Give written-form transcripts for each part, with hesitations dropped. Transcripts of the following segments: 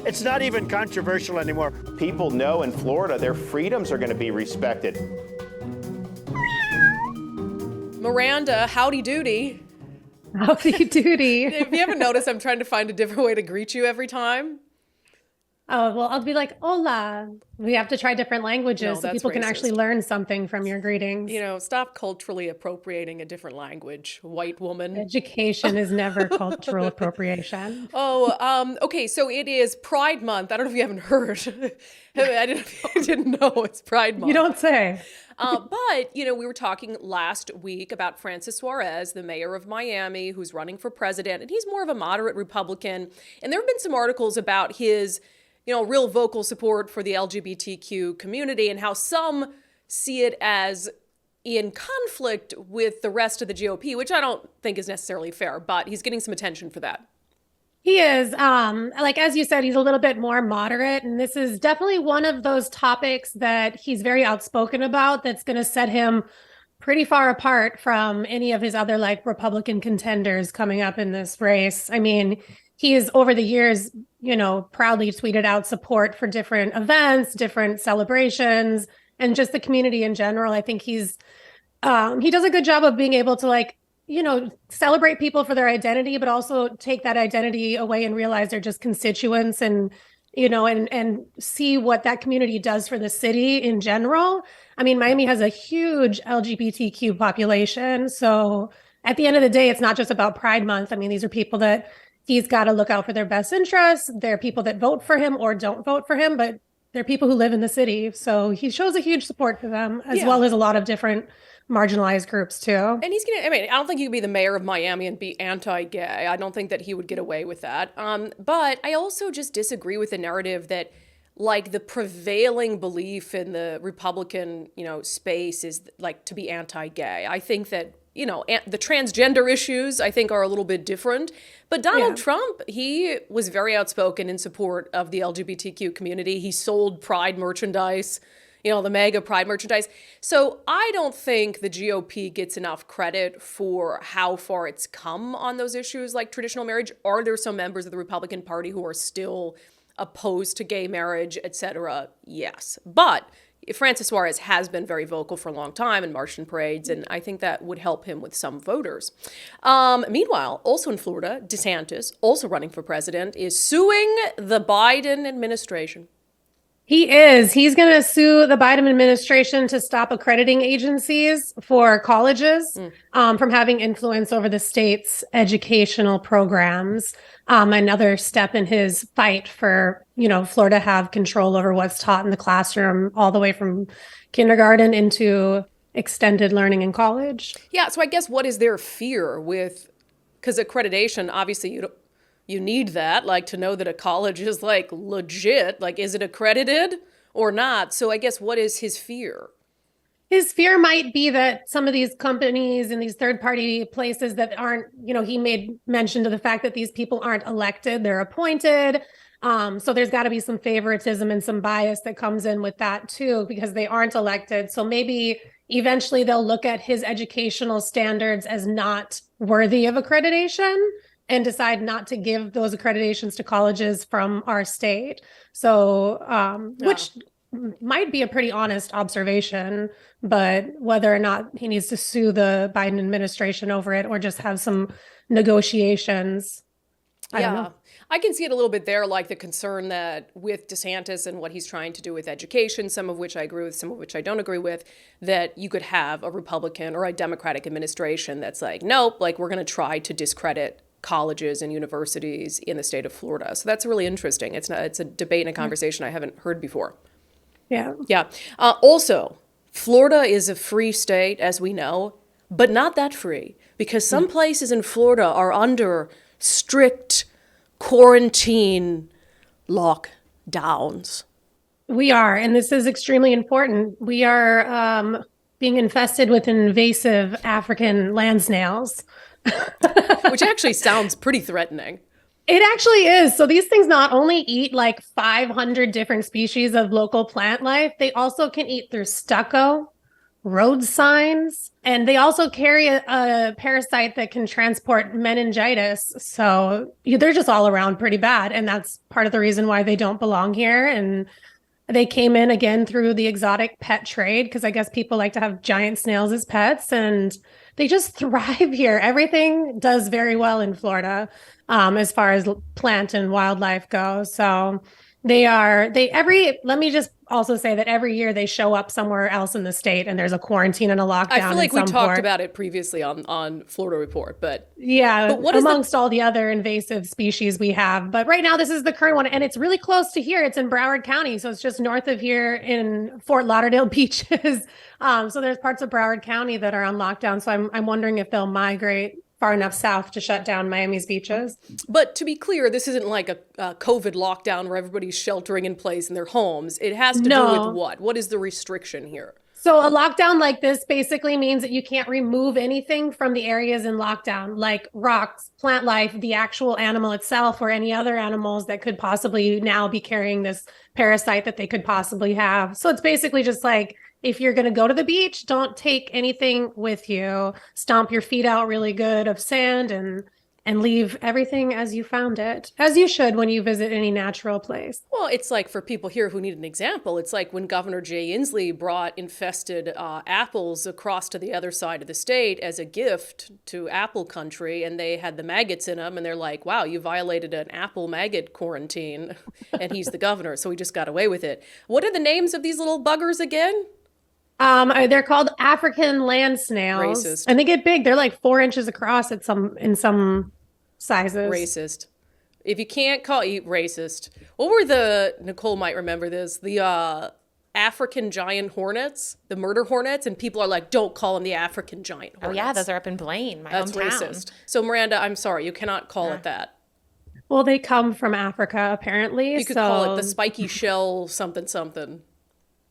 It's not even controversial anymore. People know in Florida their freedoms are going to be respected. Miranda, howdy doody. Howdy doody. If you haven't noticed, I'm trying to find a different way to greet you every time. Oh, well, I'll be like, hola. We have to try different languages so people can actually learn something from your greetings. You know, stop culturally appropriating a different language, white woman. Education is never cultural appropriation. Oh, okay. So it is Pride Month. I don't know if you haven't heard. I didn't know it's Pride Month. You don't say. But, you know, we were talking last week about Francis Suarez, the mayor of Miami, who's running for president, and he's more of a moderate Republican. And there have been some articles about his, you know, real vocal support for the LGBTQ community and how some see it as in conflict with the rest of the GOP, which I don't think is necessarily fair, but he's getting some attention for that. He is, like, as you said, he's a little bit more moderate. And this is definitely one of those topics that he's very outspoken about that's going to set him pretty far apart from any of his other, like, Republican contenders coming up in this race. I mean, he has, over the years, you know, proudly tweeted out support for different events, different celebrations, and just the community in general. I think he does a good job of being able to, like, you know, celebrate people for their identity, but also take that identity away and realize they're just constituents and, you know, and see what that community does for the city in general. I mean, Miami has a huge LGBTQ population. So at the end of the day, it's not just about Pride Month. I mean, these are people that he's got to look out for their best interests. They're people that vote for him or don't vote for him, but they're people who live in the city. So he shows a huge support for them, as well as a lot of different marginalized groups too. And he's gonna, I mean, I don't think he could be the mayor of Miami and be anti-gay. I don't think that he would get away with that. But I also just disagree with the narrative that, like, the prevailing belief in the Republican, you know, space is, like, to be anti-gay. I think that, you know, the transgender issues, I think, are a little bit different. But Donald Trump, he was very outspoken in support of the LGBTQ community. He sold Pride merchandise, you know, the MAGA Pride merchandise. So I don't think the GOP gets enough credit for how far it's come on those issues like traditional marriage. Are there some members of the Republican Party who are still opposed to gay marriage, et cetera? Yes. But Francis Suarez has been very vocal for a long time and marched in parades, and I think that would help him with some voters. Meanwhile, also in Florida, DeSantis, also running for president, is suing the Biden administration. He is. He's going to sue the Biden administration to stop accrediting agencies for colleges from having influence over the state's educational programs. Another step in his fight for, you know, Florida have control over what's taught in the classroom all the way from kindergarten into extended learning in college. Yeah. So I guess what is their fear with, because accreditation, obviously you need that, like, to know that a college is, like, legit. Like, is it accredited or not? So I guess what is his fear? His fear might be that some of these companies and these third-party places that aren't, you know, he made mention to the fact that these people aren't elected, they're appointed. So there's got to be some favoritism and some bias that comes in with that too, because they aren't elected. So maybe eventually they'll look at his educational standards as not worthy of accreditation and decide not to give those accreditations to colleges from our state. So, which might be a pretty honest observation, but whether or not he needs to sue the Biden administration over it or just have some negotiations, I don't know. I can see it a little bit there, like the concern that with DeSantis and what he's trying to do with education, some of which I agree with, some of which I don't agree with, that you could have a Republican or a Democratic administration that's like, nope, like, we're going to try to discredit colleges and universities in the state of Florida. So that's really interesting. It's a debate and a conversation I haven't heard before. Yeah. Also, Florida is a free state, as we know, but not that free, because some places in Florida are under strict quarantine lockdowns. We are, and this is extremely important. We are being infested with invasive African land snails. Which actually sounds pretty threatening. It actually is. So these things not only eat like 500 different species of local plant life, they also can eat through stucco, road signs. And they also carry a parasite that can transport meningitis. So they're just all around pretty bad. And that's part of the reason why they don't belong here. And they came in again through the exotic pet trade because I guess people like to have giant snails as pets, and they just thrive here. Everything does very well in Florida as far as plant and wildlife go. So let me just also say that every year they show up somewhere else in the state and there's a quarantine and a lockdown. I feel like we talked port. about it previously on Florida Report, but yeah, but what amongst all the other invasive species we have. But right now this is the current one, and it's really close to here. It's in Broward County, so it's just north of here in Fort Lauderdale Beaches. So there's parts of Broward County that are on lockdown. So I'm wondering if they'll migrate far enough south to shut down Miami's beaches. But to be clear, this isn't like a COVID lockdown where everybody's sheltering in place in their homes. It has to do with what? What is the restriction here? So a lockdown like this basically means that you can't remove anything from the areas in lockdown, like rocks, plant life, the actual animal itself, or any other animals that could possibly now be carrying this parasite that they could possibly have. So it's basically just like, if you're going to go to the beach, don't take anything with you. Stomp your feet out really good of sand and leave everything as you found it, as you should when you visit any natural place. Well, it's like, for people here who need an example, it's like when Governor Jay Inslee brought infested apples across to the other side of the state as a gift to apple country, and they had the maggots in them, and they're like, wow, you violated an apple maggot quarantine, and he's the governor, so he just got away with it. What are the names of these little buggers again? They're called African land snails. Racist. And they get big. They're like 4 inches across in some sizes. Racist. If you can't call it racist. What were Nicole might remember this, the African giant hornets, the murder hornets, and people are like, don't call them the African giant hornets. Oh yeah, those are up in Blaine, my That's hometown. racist. So Miranda, I'm sorry, you cannot call it that. Well, they come from Africa, apparently. You could call it the spiky shell something something.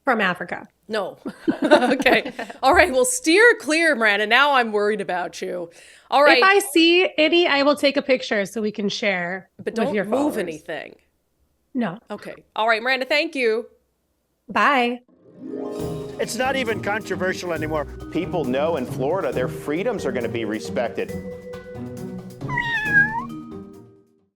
From Africa. No. Okay. All right. Well, steer clear, Miranda. Now I'm worried about you. All right. If I see any, I will take a picture so we can share. But don't with your move followers. anything. No. Okay. All right, Miranda, thank you. Bye. It's not even controversial anymore. People know in Florida their freedoms are going to be respected.